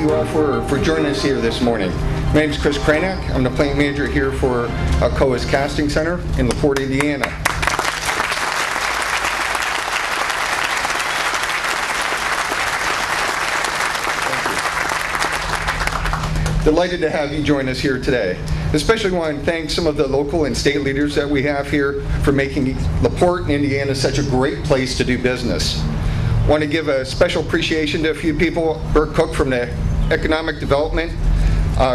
you all for joining us here this morning. My name is Chris Kranak. I'm the plant manager here for ALCOA's Casting Center in Porte, Indiana. Delighted to have you join us here today. Especially want to thank some of the local and state leaders that we have here for making LaPorte, Indiana such a great place to do business. Want to give a special appreciation to a few people. Bert Cook from the Economic Development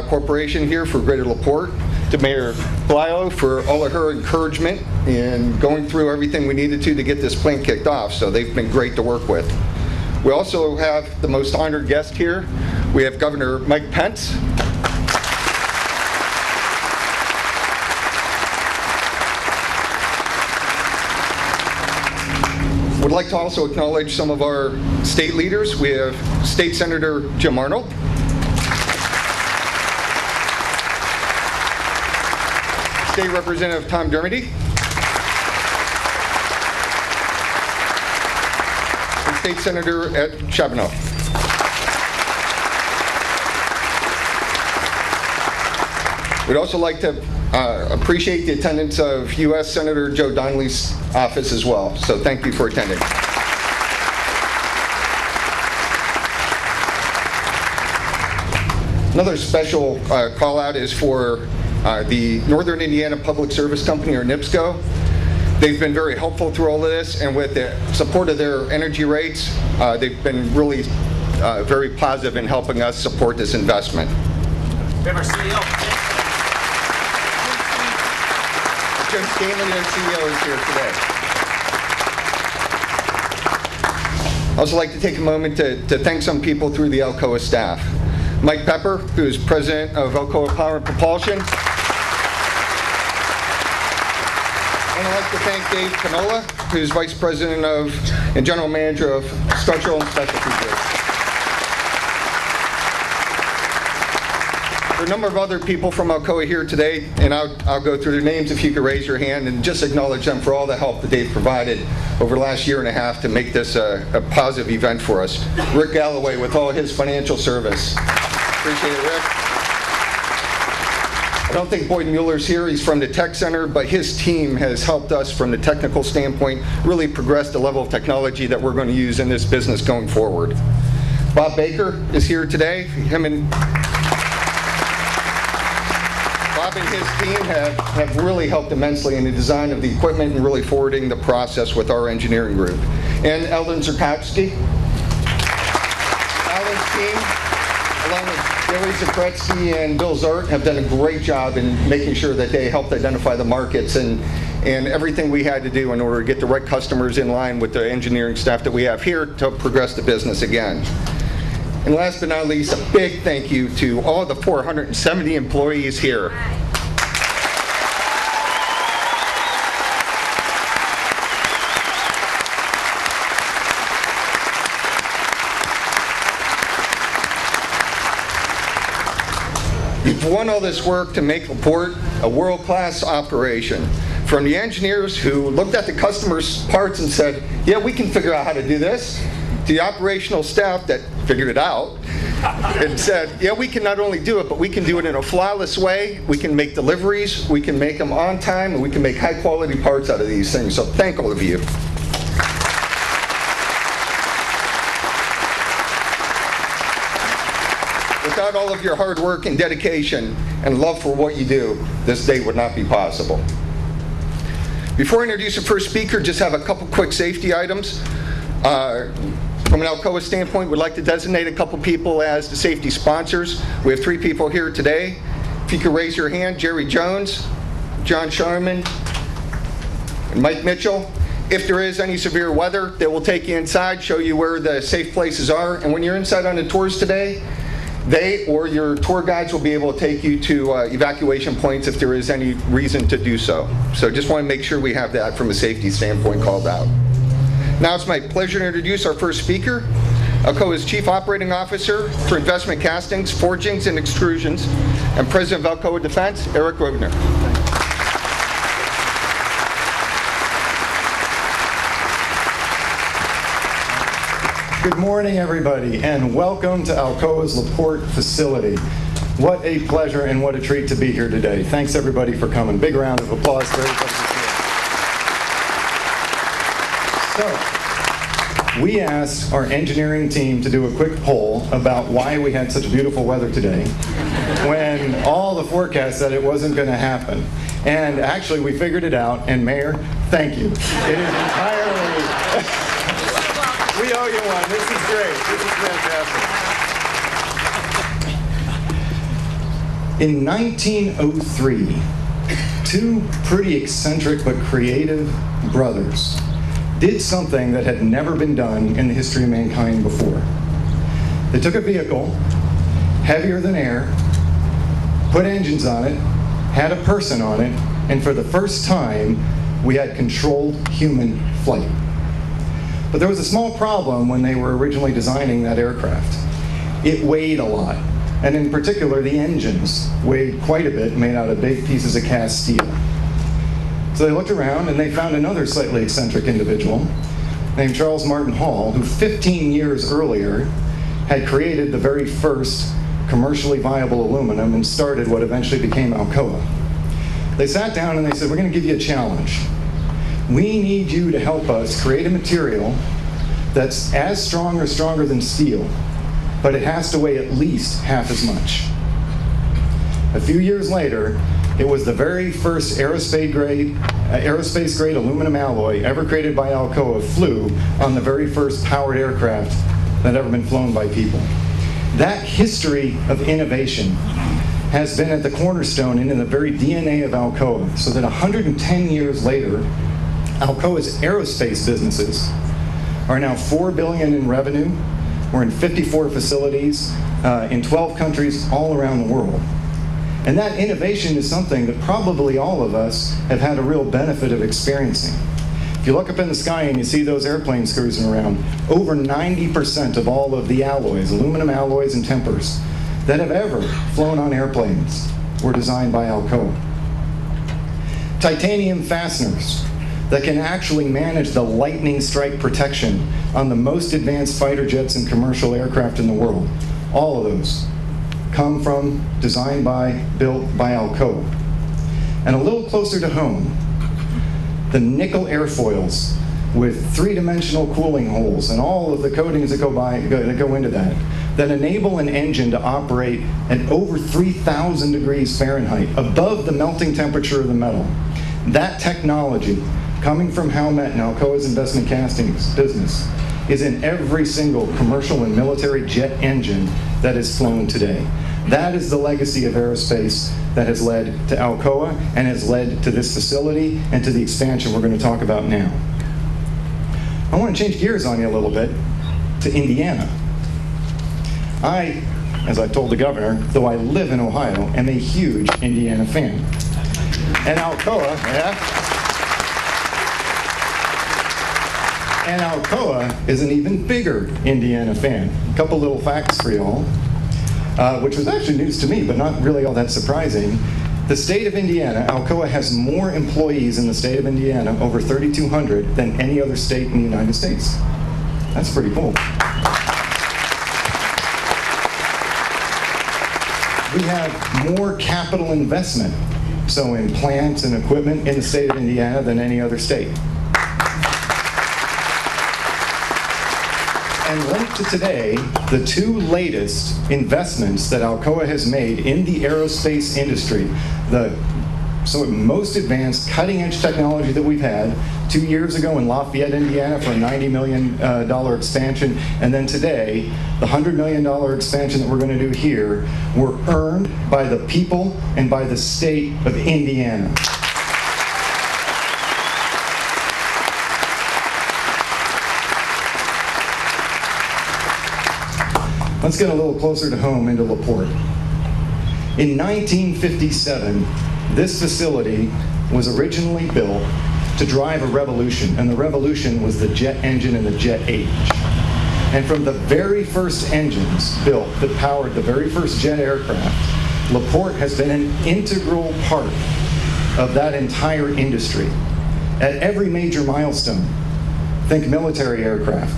Corporation here for Greater LaPorte, to Mayor Blio for all of her encouragement in going through everything we needed to get this plant kicked off. So they've been great to work with. We also have the most honored guest here. We have Governor Mike Pence. Would like to also acknowledge some of our state leaders. We have State Senator Jim Arnold, State Representative Tom Dermody, and State Senator Ed Chabonneau. We'd also like to appreciate the attendance of U.S. Senator Joe Donnelly's office as well. So thank you for attending. Another special call out is for the Northern Indiana Public Service Company, or NIPSCO. They've been very helpful through all of this, and with the support of their energy rates, they've been really very positive in helping us support this investment. We have our CEO. Jim Scanlon, our CEO, is here today. I'd also like to take a moment to thank some people through the ALCOA staff. Mike Pepper, who is president of ALCOA Power and Propulsion. And I'd like to thank Dave Canola, who's vice president and general manager of Structural and Specialty Group. There are a number of other people from ALCOA here today, and I'll go through their names if you could raise your hand and just acknowledge them for all the help that they've provided over the last year and a half to make this a positive event for us. Rick Galloway with all his financial service. Appreciate it, Rick. I don't think Boyd Mueller's here. He's from the Tech Center, but his team has helped us from the technical standpoint really progress the level of technology that we're going to use in this business going forward. Bob Baker is here today. Bob and his team have really helped immensely in the design of the equipment and really forwarding the process with our engineering group. And Eldon Zerkowski. Alan's team, along with Billy Zakretsky and Bill Zart, have done a great job in making sure that they helped identify the markets and everything we had to do in order to get the right customers in line with the engineering staff that we have here to progress the business again. And last but not least, a big thank you to all the 470 employees here. You've won all this work to make LaPorte a world-class operation. From the engineers who looked at the customer's parts and said, yeah, we can figure out how to do this, to the operational staff that figured it out and said, yeah, we can not only do it, but we can do it in a flawless way. We can make deliveries, we can make them on time, and we can make high-quality parts out of these things. So thank all of you. Without all of your hard work and dedication and love for what you do, this day would not be possible. Before I introduce the first speaker, just have a couple quick safety items. From an ALCOA standpoint, we'd like to designate a couple people as the safety sponsors. We have 3 people here today. If you could raise your hand, Jerry Jones, John Sharman, and Mike Mitchell. If there is any severe weather, they will take you inside, show you where the safe places are. And when you're inside on the tours today, they or your tour guides will be able to take you to evacuation points if there is any reason to do so. So just want to make sure we have that from a safety standpoint called out. Now it's my pleasure to introduce our first speaker, ALCOA's Chief Operating Officer for Investment Castings, Forgings, and Extrusions, and President of ALCOA Defense, Eric Rubner. Good morning, everybody, and welcome to ALCOA's LaPorte facility. What a pleasure and what a treat to be here today. Thanks, everybody, for coming. Big round of applause for everybody who's here. So, we asked our engineering team to do a quick poll about why we had such beautiful weather today when all the forecasts said it wasn't going to happen. And actually, we figured it out, and Mayor, thank you. It is entirely... We owe you one. This is great. This is fantastic. In 1903, two pretty eccentric but creative brothers did something that had never been done in the history of mankind before. They took a vehicle, heavier than air, put engines on it, had a person on it, and for the first time, we had controlled human flight. But there was a small problem when they were originally designing that aircraft. It weighed a lot, and in particular, the engines weighed quite a bit, made out of big pieces of cast steel. So they looked around and they found another slightly eccentric individual named Charles Martin Hall, who 15 years earlier had created the very first commercially viable aluminum and started what eventually became ALCOA. They sat down and they said, we're going to give you a challenge. We need you to help us create a material that's as strong or stronger than steel, but it has to weigh at least half as much. A few years later, it was the very first aerospace-grade aluminum alloy ever created by ALCOA flew on the very first powered aircraft that had ever been flown by people. That history of innovation has been at the cornerstone and in the very DNA of ALCOA, so that 110 years later, ALCOA's aerospace businesses are now $4 billion in revenue. We're in 54 facilities in 12 countries all around the world. And that innovation is something that probably all of us have had a real benefit of experiencing. If you look up in the sky and you see those airplanes cruising around, over 90% of all of the alloys, aluminum alloys and tempers, that have ever flown on airplanes were designed by ALCOA. Titanium fasteners that can actually manage the lightning strike protection on the most advanced fighter jets and commercial aircraft in the world. All of those come from, designed by, built by ALCOA. And a little closer to home, the nickel airfoils with three-dimensional cooling holes and all of the coatings that go into that enable an engine to operate at over 3,000 degrees Fahrenheit, above the melting temperature of the metal. That technology, coming from HOWMET and ALCOA's investment castings business, is in every single commercial and military jet engine that is flown today. That is the legacy of aerospace that has led to ALCOA and has led to this facility and to the expansion we're going to talk about now. I want to change gears on you a little bit to Indiana. I, as I've told the governor, though I live in Ohio, am a huge Indiana fan. And ALCOA, And ALCOA is an even bigger Indiana fan. A couple little facts for y'all, which was actually news to me, but not really all that surprising. The state of Indiana, ALCOA has more employees in the state of Indiana, over 3,200, than any other state in the United States. That's pretty cool. We have more capital investment, so in plants and equipment in the state of Indiana than any other state. And linked to today, the two latest investments that ALCOA has made in the aerospace industry, the most advanced cutting-edge technology that we've had 2 years ago in Lafayette, Indiana for a $90 million expansion, and then today, the $100 million expansion that we're going to do here, were earned by the people and by the state of Indiana. Let's get a little closer to home into LaPorte. In 1957, this facility was originally built to drive a revolution, and the revolution was the jet engine and the jet age. And from the very first engines built that powered the very first jet aircraft, LaPorte has been an integral part of that entire industry. At every major milestone, think military aircraft,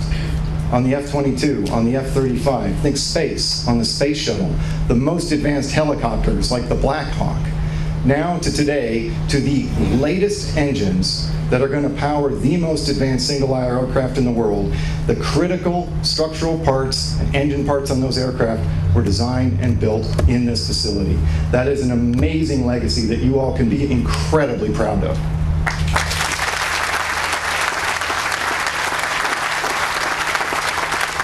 on the F-22, on the F-35. Think space, on the space shuttle. The most advanced helicopters like the Black Hawk. Now to today, to the latest engines that are going to power the most advanced single-aisle aircraft in the world. The critical structural parts and engine parts on those aircraft were designed and built in this facility. That is an amazing legacy that you all can be incredibly proud of.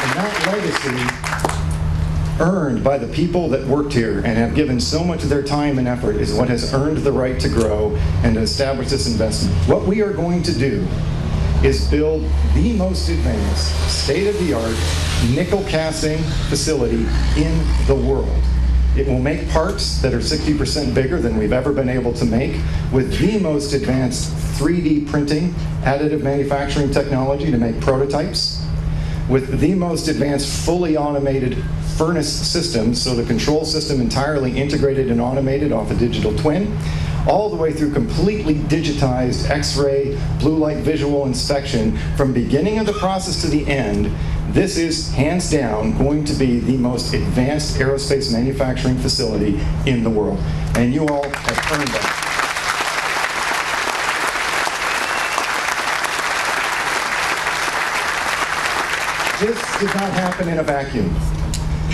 And that legacy, earned by the people that worked here and have given so much of their time and effort, is what has earned the right to grow and to establish this investment. What we are going to do is build the most advanced, state-of-the-art nickel casting facility in the world. It will make parts that are 60% bigger than we've ever been able to make, with the most advanced 3D printing, additive manufacturing technology to make prototypes, with the most advanced fully automated furnace systems, so the control system entirely integrated and automated off a digital twin, all the way through completely digitized X-ray, blue light visual inspection from beginning of the process to the end. This is, hands down, going to be the most advanced aerospace manufacturing facility in the world. And you all have earned that. This did not happen in a vacuum.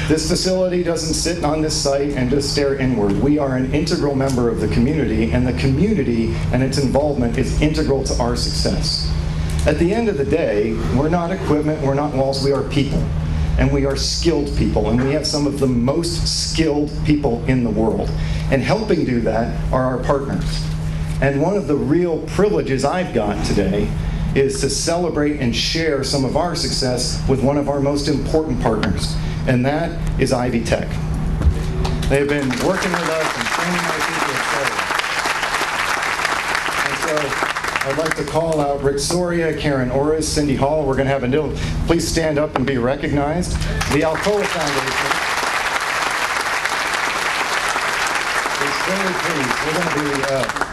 This facility doesn't sit on this site and just stare inward. We are an integral member of the community, and the community and its involvement is integral to our success. At the end of the day, we're not equipment, we're not walls, we are people. And we are skilled people, and we have some of the most skilled people in the world. And helping do that are our partners. And one of the real privileges I've got today is to celebrate and share some of our success with one of our most important partners, and that is Ivy Tech. They've been working with us and training our people, and so I'd like to call out Rick Soria, Karen Orris, Cindy Hall. We're going to have a little, please stand up and be recognized. The ALCOA Foundation is very pleased. We're going to be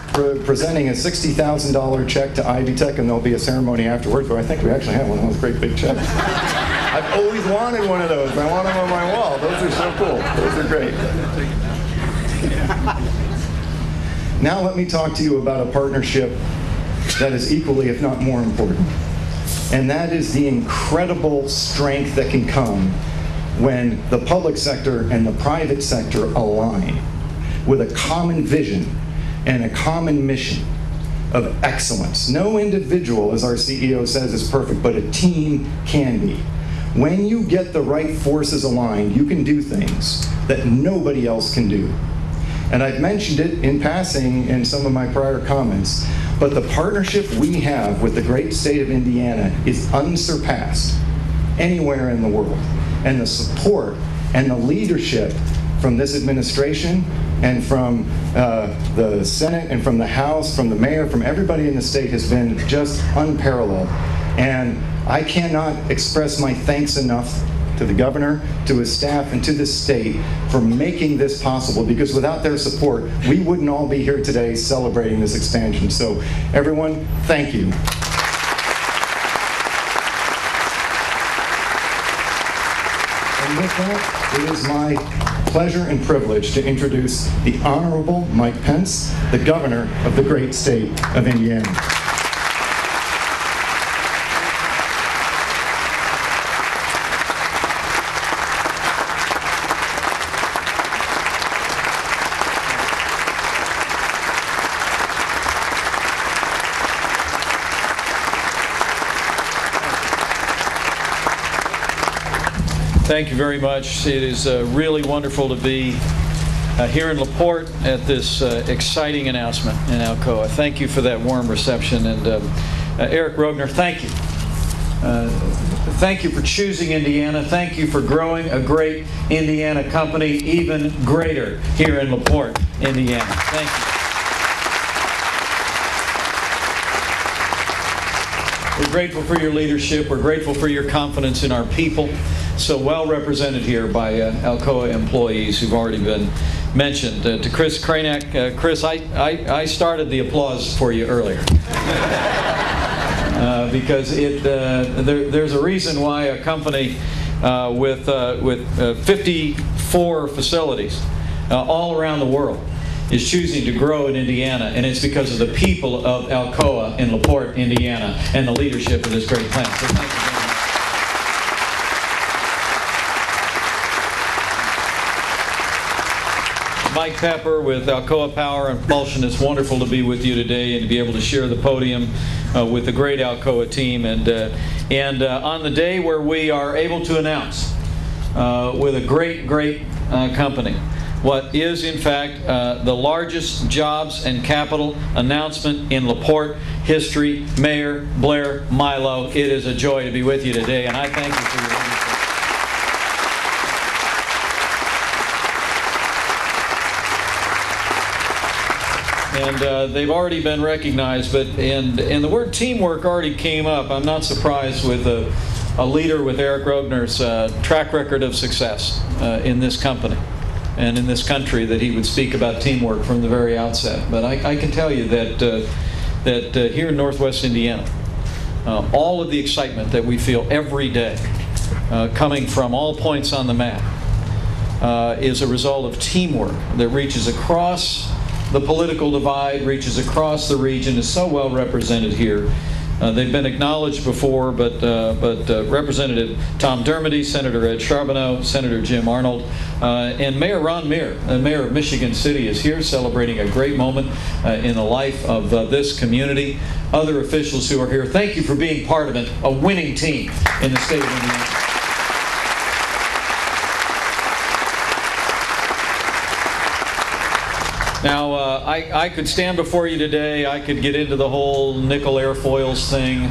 presenting a $60,000 check to Ivy Tech, and there'll be a ceremony afterwards, but I think we actually have one of those great big checks. I've always wanted one of those. I want them on my wall. Those are so cool. Those are great. Now let me talk to you about a partnership that is equally, if not more important. And that is the incredible strength that can come when the public sector and the private sector align with a common vision and a common mission of excellence. No individual, as our CEO says, is perfect, but a team can be. When you get the right forces aligned, you can do things that nobody else can do. And I've mentioned it in passing in some of my prior comments, but the partnership we have with the great state of Indiana is unsurpassed anywhere in the world. And the support and the leadership from this administration and from the Senate and from the House, from the mayor, from everybody in the state has been just unparalleled. And I cannot express my thanks enough to the governor, to his staff, and to this state for making this possible, because without their support, we wouldn't all be here today celebrating this expansion. So everyone, thank you. And with that, it is my pleasure and privilege to introduce the Honorable Mike Pence, the Governor of the great state of Indiana. Thank you very much. It is really wonderful to be here in LaPorte at this exciting announcement in ALCOA. Thank you for that warm reception. And Eric Rogner, thank you. Thank you for choosing Indiana. Thank you for growing a great Indiana company, even greater here in LaPorte, Indiana. Thank you. We're grateful for your leadership. We're grateful for your confidence in our people, so well represented here by ALCOA employees who've already been mentioned. To Chris Kranak, Chris, I started the applause for you earlier. because there's a reason why a company with 54 facilities all around the world is choosing to grow in Indiana, and it's because of the people of ALCOA in LaPorte, Indiana, and the leadership of this great plant. So thank you very much. Mike Pepper with ALCOA Power and Propulsion, it's wonderful to be with you today and to be able to share the podium with the great ALCOA team. And on the day where we are able to announce with a great company what is, in fact, the largest jobs and capital announcement in LaPorte history, Mayor Blair Milo, it is a joy to be with you today, and I thank you for your leadership. And they've already been recognized, and the word teamwork already came up. I'm not surprised with a leader with Eric Rogner's track record of success in this company and in this country that he would speak about teamwork from the very outset. But I can tell you that here in Northwest Indiana, all of the excitement that we feel every day coming from all points on the map is a result of teamwork that reaches across the political divide, reaches across the region, is so well represented here. They've been acknowledged before, but Representative Tom Dermody, Senator Ed Charbonneau, Senator Jim Arnold, and Mayor Ron Meir, the mayor of Michigan City, is here celebrating a great moment in the life of this community. Other officials who are here, thank you for being part of a winning team in the state of Indiana. Now, I could stand before you today, I could get into the whole nickel airfoils thing.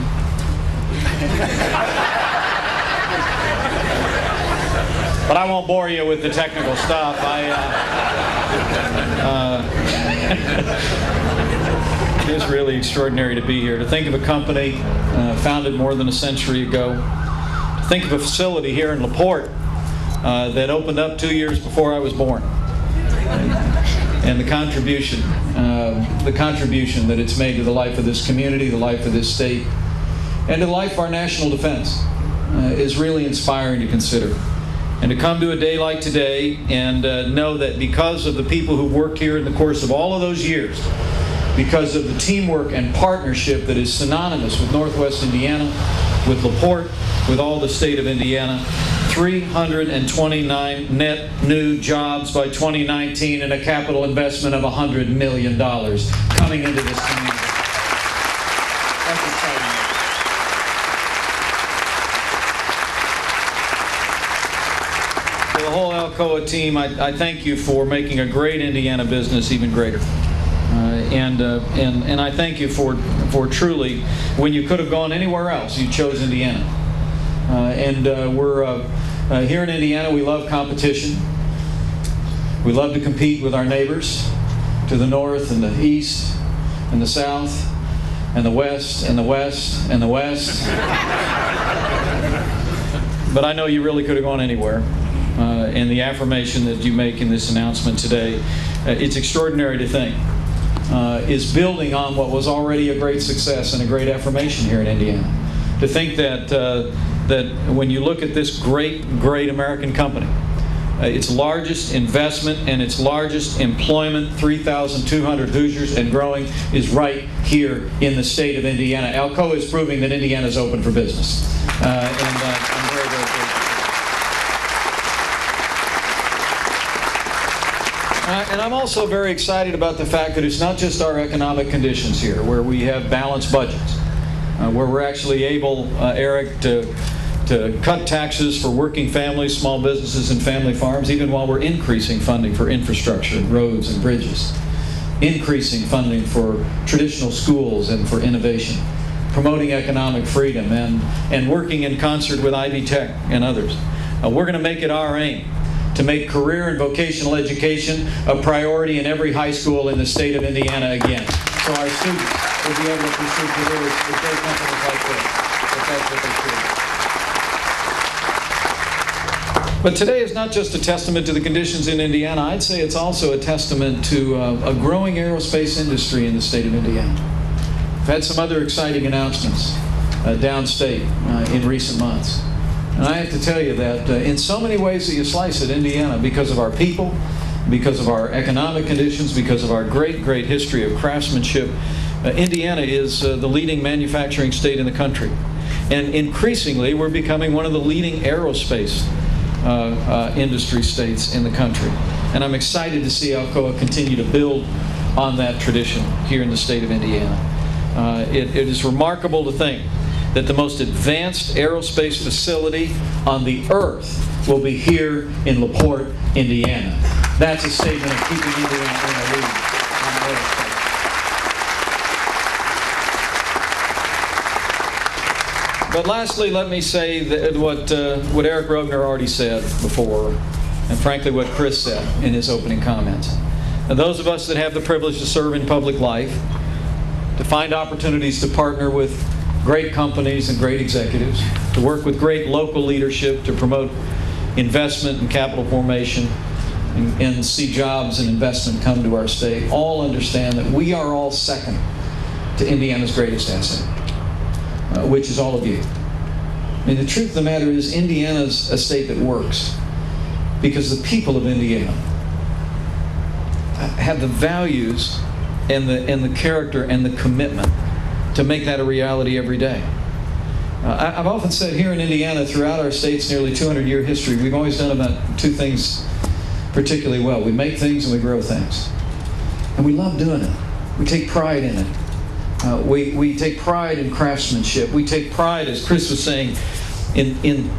But I won't bore you with the technical stuff. It is really extraordinary to be here, to think of a company founded more than a century ago, to think of a facility here in LaPorte that opened up 2 years before I was born. And the contribution that it's made to the life of this community, the life of this state, and to the life of our national defense is really inspiring to consider. And to come to a day like today and know that because of the people who worked here in the course of all of those years, because of the teamwork and partnership that is synonymous with Northwest Indiana, with LaPorte, with all the state of Indiana, 329 net new jobs by 2019 and a capital investment of $100 million coming into this community. That's exciting. For the whole ALCOA team, I thank you for making a great Indiana business even greater. And I thank you for truly, when you could have gone anywhere else, you chose Indiana. We're here in Indiana, we love competition. We love to compete with our neighbors to the north and the east and the south and the west and the west and the west. But I know you really could have gone anywhere. And the affirmation that you make in this announcement today, it's extraordinary to think, is building on what was already a great success and a great affirmation here in Indiana. To think that when you look at this great American company, its largest investment and its largest employment, 3,200 Hoosiers and growing, is right here in the state of Indiana. ALCOA is proving that Indiana is open for business. I'm very, very grateful. And I'm also very excited about the fact that it's not just our economic conditions here, where we have balanced budgets, where we're actually able, Eric, to cut taxes for working families, small businesses, and family farms, even while we're increasing funding for infrastructure, roads, and bridges, increasing funding for traditional schools and for innovation, promoting economic freedom, and working in concert with Ivy Tech and others. We're going to make it our aim to make career and vocational education a priority in every high school in the state of Indiana again, so our students will be able to pursue careers with great companies like this, if that's what they choose. But today is not just a testament to the conditions in Indiana. I'd say it's also a testament to a growing aerospace industry in the state of Indiana. We've had some other exciting announcements. downstate in recent months. And I have to tell you that in so many ways that you slice it, Indiana, because of our people, because of our economic conditions, because of our great, great history of craftsmanship, Indiana is the leading manufacturing state in the country. And increasingly, we're becoming one of the leading aerospace industry states in the country. And I'm excited to see ALCOA continue to build on that tradition here in the state of Indiana. It is remarkable to think that the most advanced aerospace facility on the earth will be here in LaPorte, Indiana. That's a statement of keeping Indiana in the lead on aerospace. But lastly, let me say that what Eric Rogner already said before, and frankly what Chris said in his opening comments. And those of us that have the privilege to serve in public life, to find opportunities to partner with great companies and great executives, to work with great local leadership to promote investment and capital formation and see jobs and investment come to our state, all understand that we are all second to Indiana's greatest asset, which is all of you. I mean, the truth of the matter is Indiana's a state that works because the people of Indiana have the values and the character and the commitment to make that a reality every day. I've often said here in Indiana, throughout our state's nearly 200-year history, we've always done about two things particularly well. We make things and we grow things. And we love doing it. We take pride in it. We take pride in craftsmanship. We take pride, as Chris was saying, in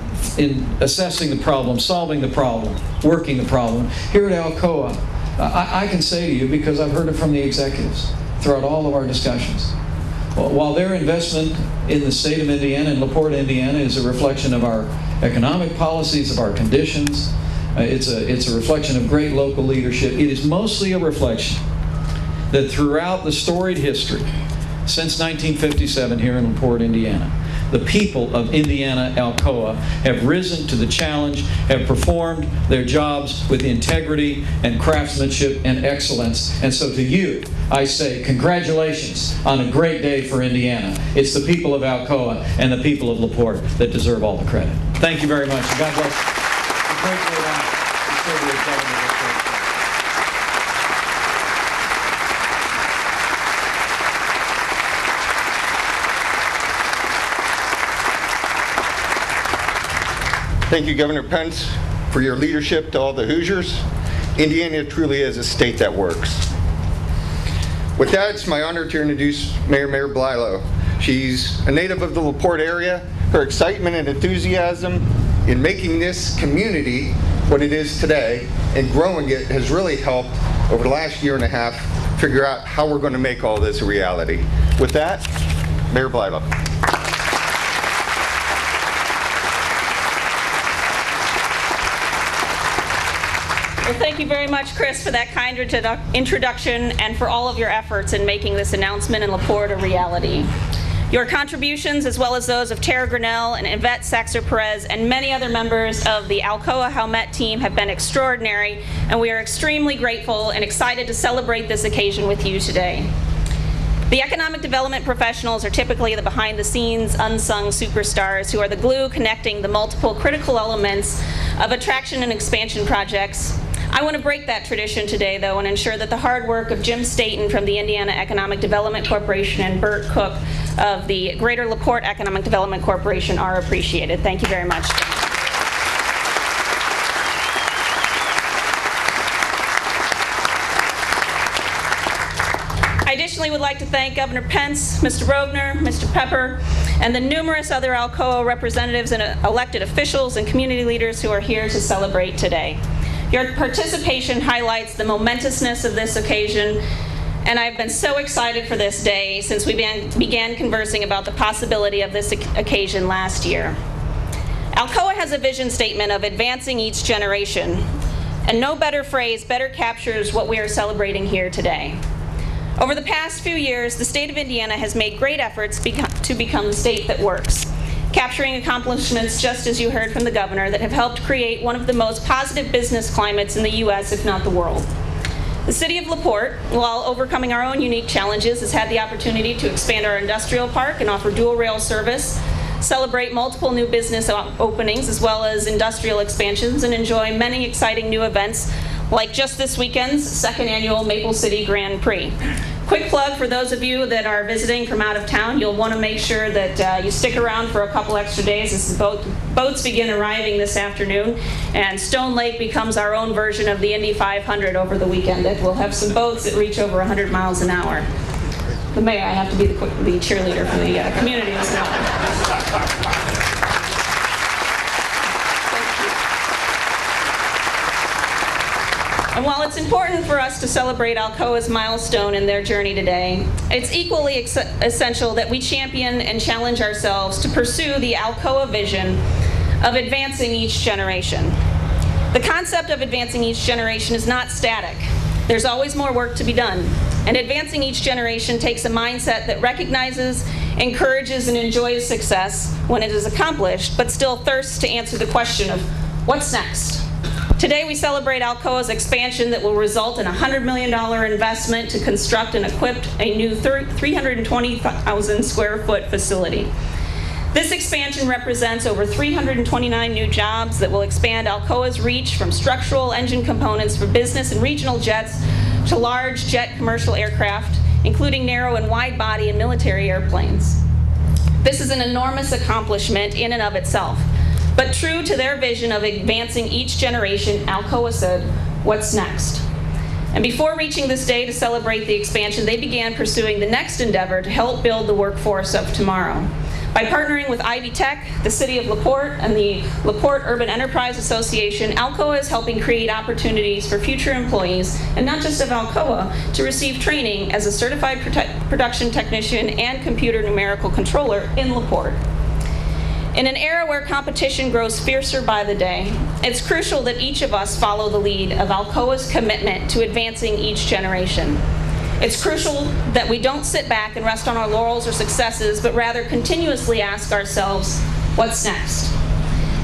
assessing the problem, solving the problem, working the problem. Here at ALCOA, I can say to you, because I've heard it from the executives throughout all of our discussions, while their investment in the state of Indiana and LaPorte, Indiana, is a reflection of our economic policies, of our conditions, it's a reflection of great local leadership, it is mostly a reflection that throughout the storied history, since 1957 here in LaPorte, Indiana, the people of Indiana ALCOA have risen to the challenge, have performed their jobs with integrity and craftsmanship and excellence. And so to you, I say congratulations on a great day for Indiana. It's the people of ALCOA and the people of LaPorte that deserve all the credit. Thank you very much. And God bless you. It's a great day to serve you as governor of this state. Thank you, Governor Pence, for your leadership to all the Hoosiers. Indiana truly is a state that works. With that, it's my honor to introduce Mayor Blilo. She's a native of the LaPorte area. Her excitement and enthusiasm in making this community what it is today and growing it has really helped over the last year and a half figure out how we're going to make all this a reality. With that, Mayor Blilo. Well, thank you very much, Chris, for that kind introduction and for all of your efforts in making this announcement in LaPorte a reality. Your contributions, as well as those of Tara Grinnell and Yvette Saxer-Perez and many other members of the ALCOA-HOWMET team have been extraordinary, and we are extremely grateful and excited to celebrate this occasion with you today. The economic development professionals are typically the behind-the-scenes, unsung superstars who are the glue connecting the multiple critical elements of attraction and expansion projects. I want to break that tradition today, though, and ensure that the hard work of Jim Staten from the Indiana Economic Development Corporation and Bert Cook of the Greater LaPorte Economic Development Corporation are appreciated. Thank you very much. I additionally would like to thank Governor Pence, Mr. Rogner, Mr. Pepper, and the numerous other ALCOA representatives and elected officials and community leaders who are here to celebrate today. Your participation highlights the momentousness of this occasion, and I've been so excited for this day since we began conversing about the possibility of this occasion last year. ALCOA has a vision statement of advancing each generation, and no better phrase better captures what we are celebrating here today. Over the past few years, the state of Indiana has made great efforts to become the state that works, capturing accomplishments, just as you heard from the governor, that have helped create one of the most positive business climates in the U.S., if not the world. The City of LaPorte, while overcoming our own unique challenges, has had the opportunity to expand our industrial park and offer dual rail service, celebrate multiple new business openings as well as industrial expansions, and enjoy many exciting new events like just this weekend's second annual Maple City Grand Prix. Quick plug for those of you that are visiting from out of town, you'll want to make sure that you stick around for a couple extra days as the boats begin arriving this afternoon, and Stone Lake becomes our own version of the Indy 500 over the weekend. That we'll have some boats that reach over 100 miles an hour. The mayor, I have to be the cheerleader for the community as well. And while it's important for us to celebrate Alcoa's milestone in their journey today, it's equally essential that we champion and challenge ourselves to pursue the Alcoa vision of advancing each generation. The concept of advancing each generation is not static. There's always more work to be done. And advancing each generation takes a mindset that recognizes, encourages, and enjoys success when it is accomplished, but still thirsts to answer the question of what's next? Today we celebrate Alcoa's expansion that will result in a $100 million investment to construct and equip a new 320,000 square foot facility. This expansion represents over 329 new jobs that will expand Alcoa's reach from structural engine components for business and regional jets to large jet commercial aircraft, including narrow and wide body and military airplanes. This is an enormous accomplishment in and of itself. But true to their vision of advancing each generation, Alcoa said, what's next? And before reaching this day to celebrate the expansion, they began pursuing the next endeavor to help build the workforce of tomorrow. By partnering with Ivy Tech, the City of LaPorte, and the LaPorte Urban Enterprise Association, Alcoa is helping create opportunities for future employees, and not just of Alcoa, to receive training as a certified production technician and computer numerical controller in LaPorte. In an era where competition grows fiercer by the day, it's crucial that each of us follow the lead of Alcoa's commitment to advancing each generation. It's crucial that we don't sit back and rest on our laurels or successes, but rather continuously ask ourselves, what's next?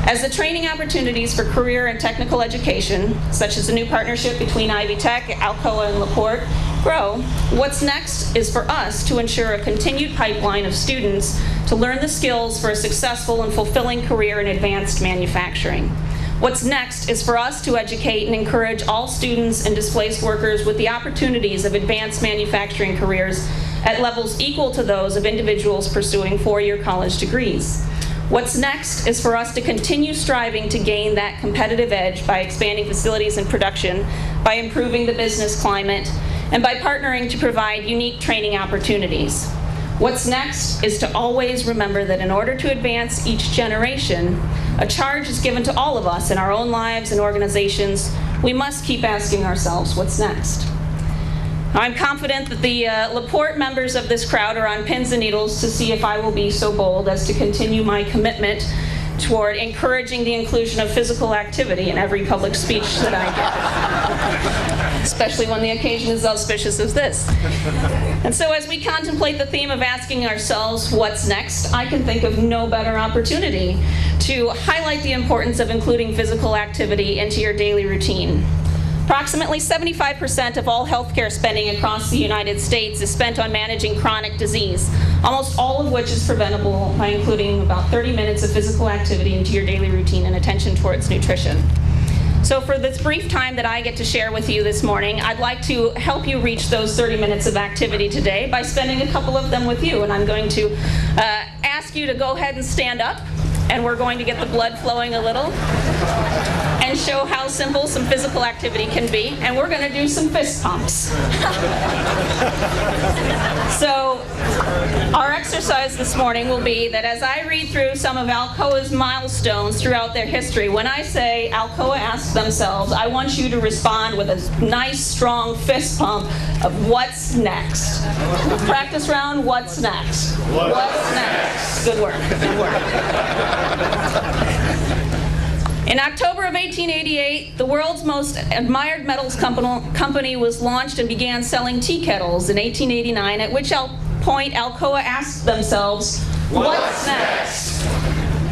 As the training opportunities for career and technical education, such as the new partnership between Ivy Tech, Alcoa, and LaPorte, grow, what's next is for us to ensure a continued pipeline of students to learn the skills for a successful and fulfilling career in advanced manufacturing. What's next is for us to educate and encourage all students and displaced workers with the opportunities of advanced manufacturing careers at levels equal to those of individuals pursuing four-year college degrees. What's next is for us to continue striving to gain that competitive edge by expanding facilities and production, by improving the business climate, and by partnering to provide unique training opportunities. What's next is to always remember that in order to advance each generation, a charge is given to all of us in our own lives and organizations. We must keep asking ourselves, what's next? I'm confident that the LaPorte members of this crowd are on pins and needles to see if I will be so bold as to continue my commitment toward encouraging the inclusion of physical activity in every public speech that I give, especially when the occasion is auspicious as this. And so as we contemplate the theme of asking ourselves what's next, I can think of no better opportunity to highlight the importance of including physical activity into your daily routine. Approximately 75% of all healthcare spending across the United States is spent on managing chronic disease, almost all of which is preventable by including about 30 minutes of physical activity into your daily routine and attention towards nutrition. So for this brief time that I get to share with you this morning, I'd like to help you reach those 30 minutes of activity today by spending a couple of them with you. And I'm going to ask you to go ahead and stand up, and we're going to get the blood flowing a little and show how simple some physical activity can be. And we're going to do some fist pumps. So our exercise this morning will be that as I read through some of Alcoa's milestones throughout their history, when I say Alcoa asked themselves, I want you to respond with a nice, strong fist pump of what's next. Practice round, what's next? What's next? Good work, good work. In October of 1888, the world's most admired metals company was launched and began selling tea kettles in 1889, at which point Alcoa asked themselves, what's next?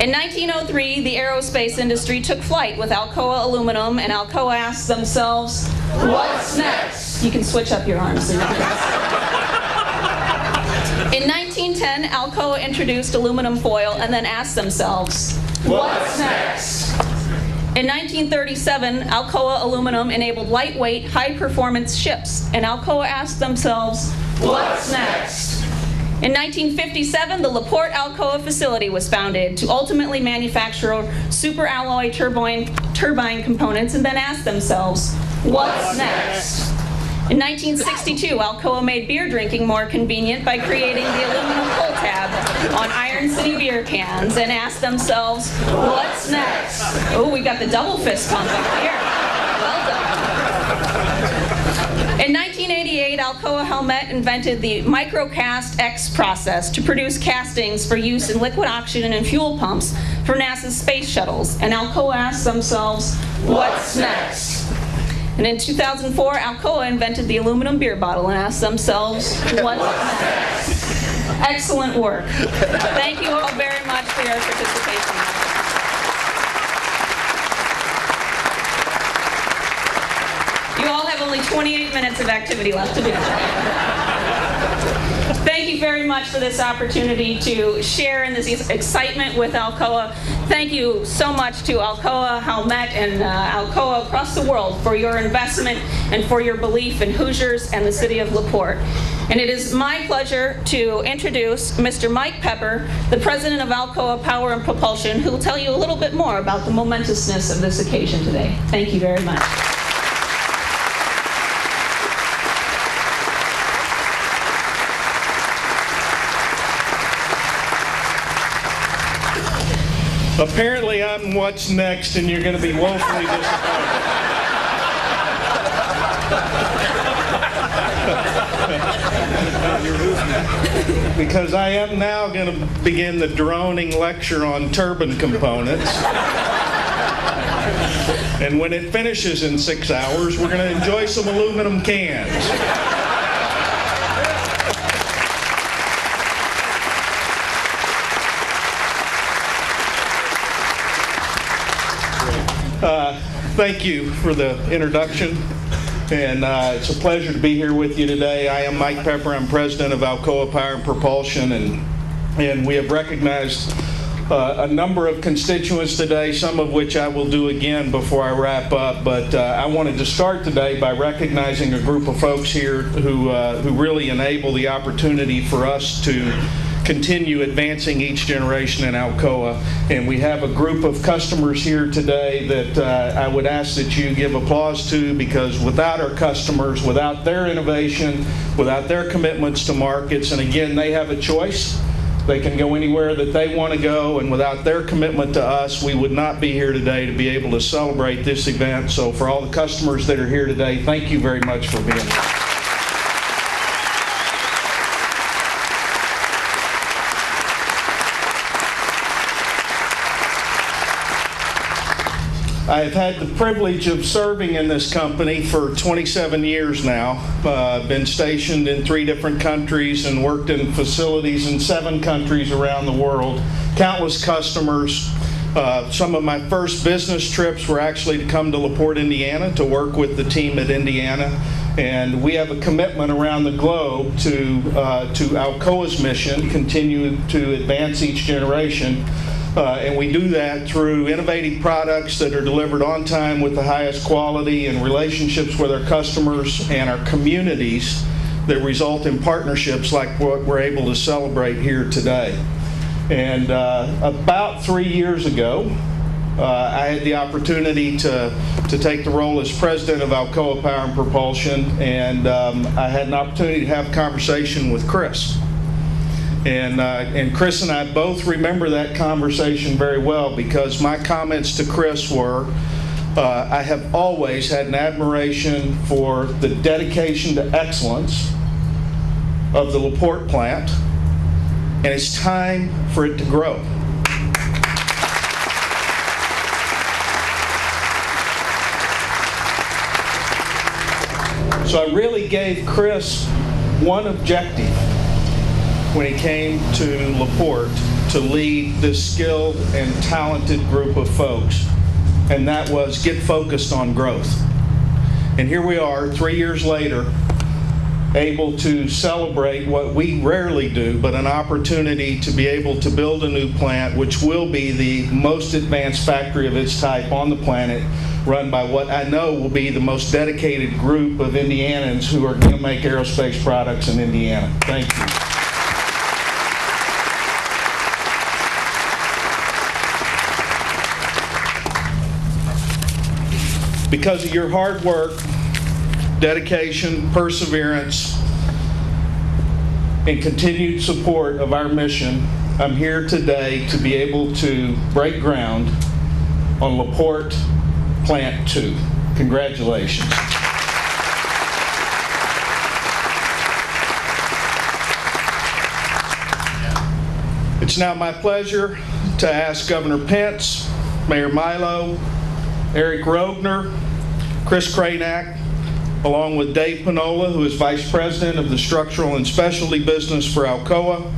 In 1903, the aerospace industry took flight with Alcoa aluminum, and Alcoa asked themselves, What's next? You can switch up your arms. In 1910, Alcoa introduced aluminum foil and then asked themselves, what's next? In 1937, Alcoa aluminum enabled lightweight, high-performance ships, and Alcoa asked themselves, what's next? In 1957, the LaPorte Alcoa facility was founded to ultimately manufacture superalloy turbine components and then asked themselves, what's next? In 1962, Alcoa made beer drinking more convenient by creating the aluminum pull tab on Iron City beer cans and asked themselves, what's next? Oh, we got the double fist pump up here. Well done. In 1988, ALCOA-HOWMET invented the Microcast X process to produce castings for use in liquid oxygen and fuel pumps for NASA's space shuttles. And Alcoa asked themselves, what's next? And in 2004, Alcoa invented the aluminum beer bottle and asked themselves, what's next? Excellent work. Thank you all very much for your participation. You all have only 28 minutes of activity left to do. Thank you very much for this opportunity to share in this excitement with Alcoa. Thank you so much to ALCOA-HOWMET and Alcoa across the world for your investment and for your belief in Hoosiers and the city of LaPorte. And it is my pleasure to introduce Mr. Mike Pepper, the president of Alcoa Power and Propulsion, who will tell you a little bit more about the momentousness of this occasion today. Thank you very much. Apparently I'm what's next, and you're going to be woefully disappointed. Because I am now going to begin the droning lecture on turbine components. And when it finishes in 6 hours, we're going to enjoy some aluminum cans. Thank you for the introduction, and it's a pleasure to be here with you today. I am Mike Pepper. I'm president of Alcoa Power and Propulsion, and we have recognized a number of constituents today, some of which I will do again before I wrap up. But I wanted to start today by recognizing a group of folks here who really enable the opportunity for us to continue advancing each generation in Alcoa. And we have a group of customers here today that I would ask that you give applause to, because without our customers, without their innovation, without their commitments to markets, and again, they have a choice. They can go anywhere that they want to go, and without their commitment to us, we would not be here today to be able to celebrate this event. So for all the customers that are here today, thank you very much for being here. I have had the privilege of serving in this company for 27 years now. I've been stationed in 3 different countries and worked in facilities in 7 countries around the world. Countless customers. Some of my first business trips were actually to come to LaPorte, Indiana, to work with the team at Indiana. And we have a commitment around the globe to Alcoa's mission, continue to advance each generation. And we do that through innovative products that are delivered on time with the highest quality, and relationships with our customers and our communities that result in partnerships like what we're able to celebrate here today. And about 3 years ago, I had the opportunity to take the role as president of Alcoa Power and Propulsion, and I had an opportunity to have a conversation with Chris. And Chris and I both remember that conversation very well, because my comments to Chris were, I have always had an admiration for the dedication to excellence of the LaPorte plant, and it's time for it to grow. So I really gave Chris one objective when he came to LaPorte to lead this skilled and talented group of folks, and that was get focused on growth. And here we are, 3 years later, able to celebrate what we rarely do, but an opportunity to be able to build a new plant, which will be the most advanced factory of its type on the planet, run by what I know will be the most dedicated group of Indianans who are going to make aerospace products in Indiana. Thank you. Because of your hard work, dedication, perseverance, and continued support of our mission, I'm here today to be able to break ground on LaPorte Plant 2. Congratulations. It's now my pleasure to ask Governor Pence, Mayor Milo, Eric Rogner, Chris Cranack, along with Dave Panola, who is Vice President of the Structural and Specialty Business for ALCOA,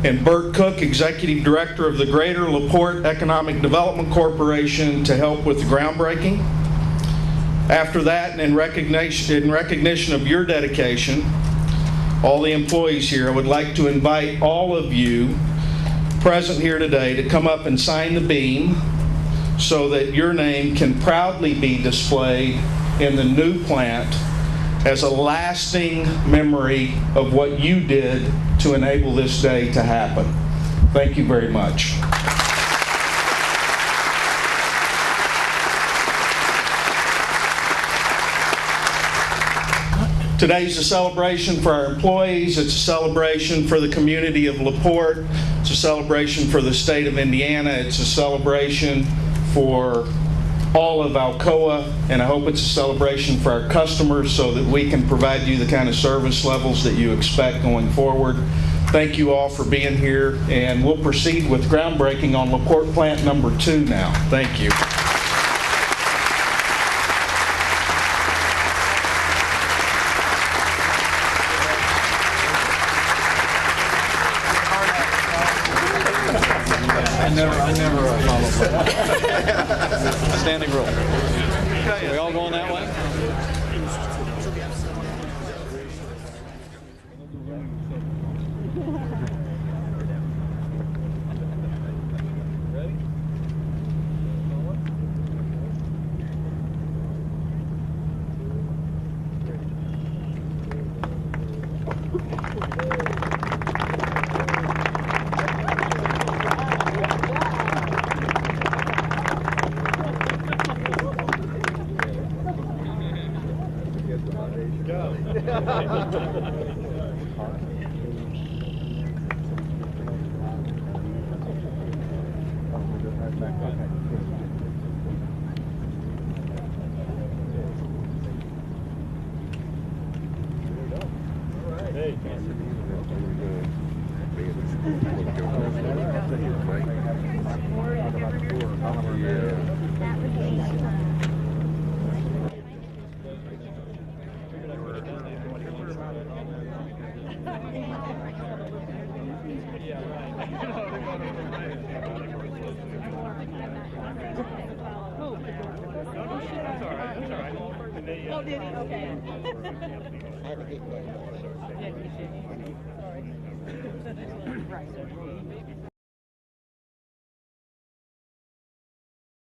and Bert Cook, Executive Director of the Greater LaPorte Economic Development Corporation, to help with the groundbreaking. After that, and in recognition of your dedication, all the employees here, I would like to invite all of you present here today to come up and sign the beam so that your name can proudly be displayed in the new plant as a lasting memory of what you did to enable this day to happen. Thank you very much. Today's a celebration for our employees. It's a celebration for the community of LaPorte. It's a celebration for the state of Indiana. It's a celebration for all of ALCOA, and I hope it's a celebration for our customers so that we can provide you the kind of service levels that you expect going forward. Thank you all for being here, and we'll proceed with groundbreaking on LaPorte Plant number 2 now. Thank you. I never follow. Standing rule. Are we all going that way? Oh, did he? Okay.